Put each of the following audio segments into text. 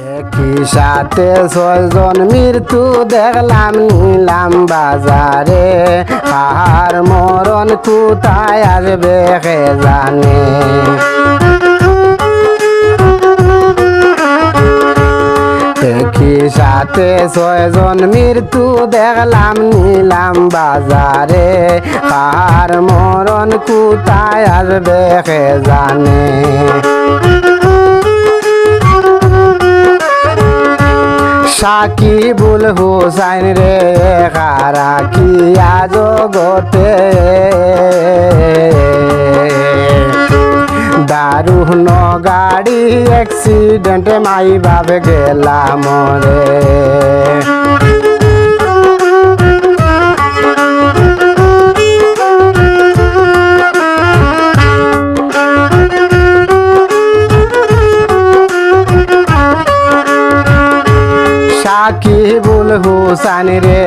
একই সাথে ছয়জন মৃত্যু দেখলাম নিলাম বাজারে, আর মরণ কোথায় আসবে কে জানে। একই সাথে ছয়জন মৃত্যু দেখলাম নিলাম বাজারে, আর মরণ কোথায় আসবে কে জানে। সাকিবুল হুসাইন রে কারা কি আজ গতে, দারুণ গাড়ি অ্যাক্সিডেন্টে মাই বাপ গেলাম রে। সাকিবুল হুসাইন রে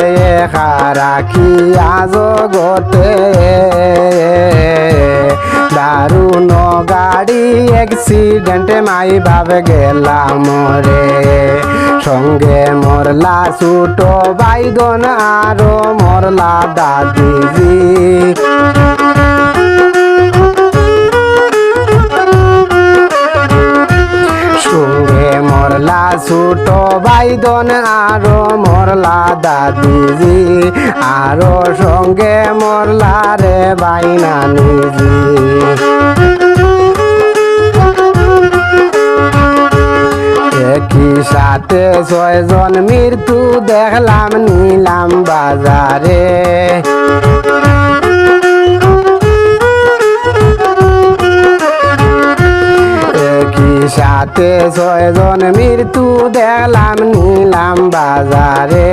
কারা কি আজ গতে, দারুণ গাড়ি অ্যাক্সিডেন্টে মাই বাপ গেলাম রে। সঙ্গে মরলা ছোট বাইদন আরো মরলা দাদিজি, সঙ্গে মরলা ছোট বাইদন আরো মরলা দাদিজি, আরো সঙ্গে মরলা রে বাইনা নিজি। একই সাথে ছয়জন মৃত্যু দেখলাম নিলাম বাজারে, একই সাথে ছয়জন মৃত্যু দেখলাম নিলাম বাজারে,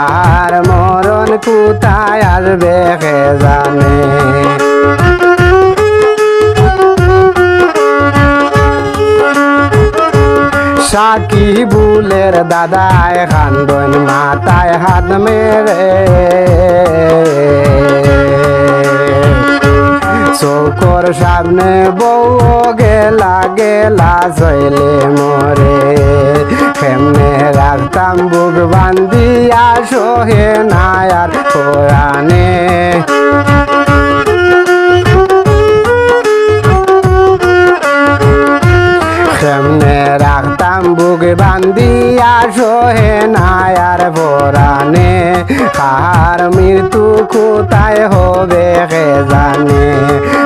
আর মরণ কোথায় আসবে কে জানে। সাকিবুলের দাদায় খান্দন মাথায় হাত মেরে, চৌকর সামনে বউ গেলা গেলা চলে মরে, কেমনে রাখতাম বুক বান্ধিয়া সোহে নায়ার কোরআনে। কেমনে রাখতাম বুক বান্ধিয়া সোহে নায়ার পরাণে, কার মৃত্যু কোথায় হবে কে জানে,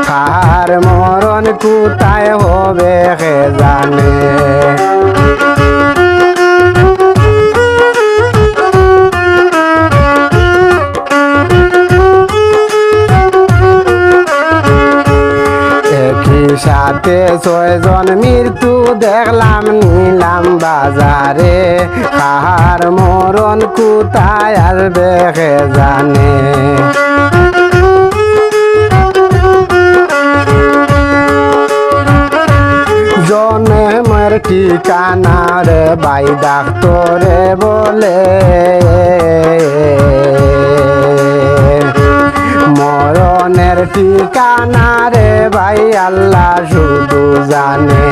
কার মরণ কোথায় হবে কে জানে। একই সাথে ছয়জন মৃত্যু দেখলাম নিলাম বাজারে, কার মরণ কোথায় আসবে কে জানে। জন্মের ঠিকানা রে বাই ডাক্তরে বলে, মরণের ঠিকানা রে ভাই আল্লাহ শুধু জানে,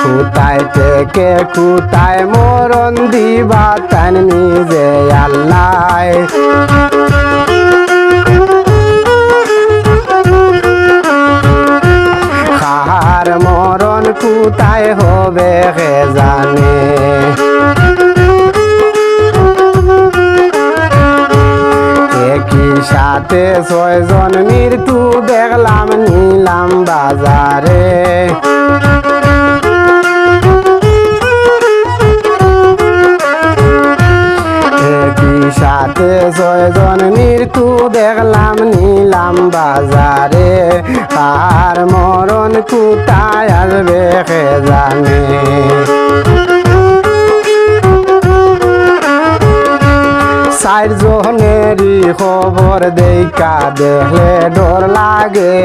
কোথায় থেকে কোথায় মরণ দিবা তাই নিজে আল্লাহ। কার মরণ কোথায় হবে কে জানে। একই সাথে ছয়জন মৃত্যু দেখলাম নিলাম বাজারে, একই সাথে ছয়জন মৃত্যু দেখলাম নিলাম বাজারে, আর মরণ কোথায় আসবে কে জানে। চারজনেরই খবর দেখা দেখলে ডর লাগে,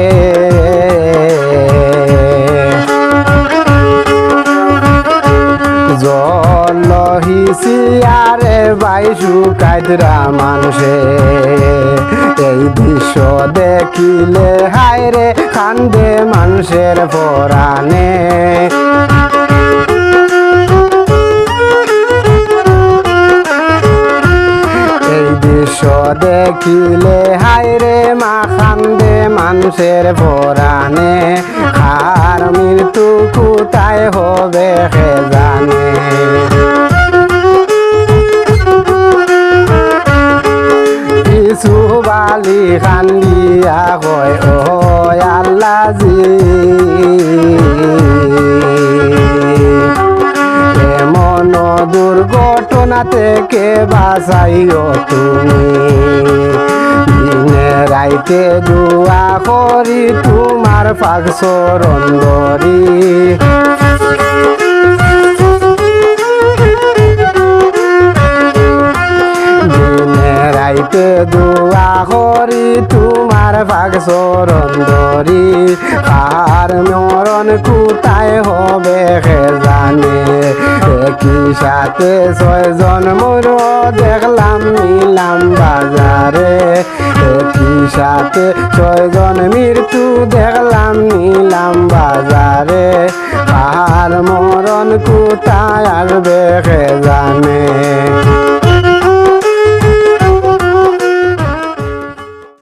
জল হিসিয়ারে বাই শুকাইতরা মানুষে, এই দৃশ্য দেখিলে হায় রে কান্দে মানুষের পরাণে। দেখিলে হায়রে মা কান্দে মানুষের পরাণে আর মৃত্যু কোথায় হবে কে জানে কিছু বালি কান্দিয়া কয় ও আল্লাহ জি এমন দুর্ঘটনা থেকে বাঁচাইও তুমি দিনে রাইতে দোয়া করি তোমার পাক চরণ ধরি রাইতে দোয়া করি তোমার পাক চরণ ধরি আর মরণ কোথায় হবে কে জানে একই সাথে 6 জন মোর দেখলাম নিলাম বাজারে একই সাথে 6 জন মৃত্যু দেখলাম নিলাম বাজারে আর মরণ কোথায় আসবে কে জানে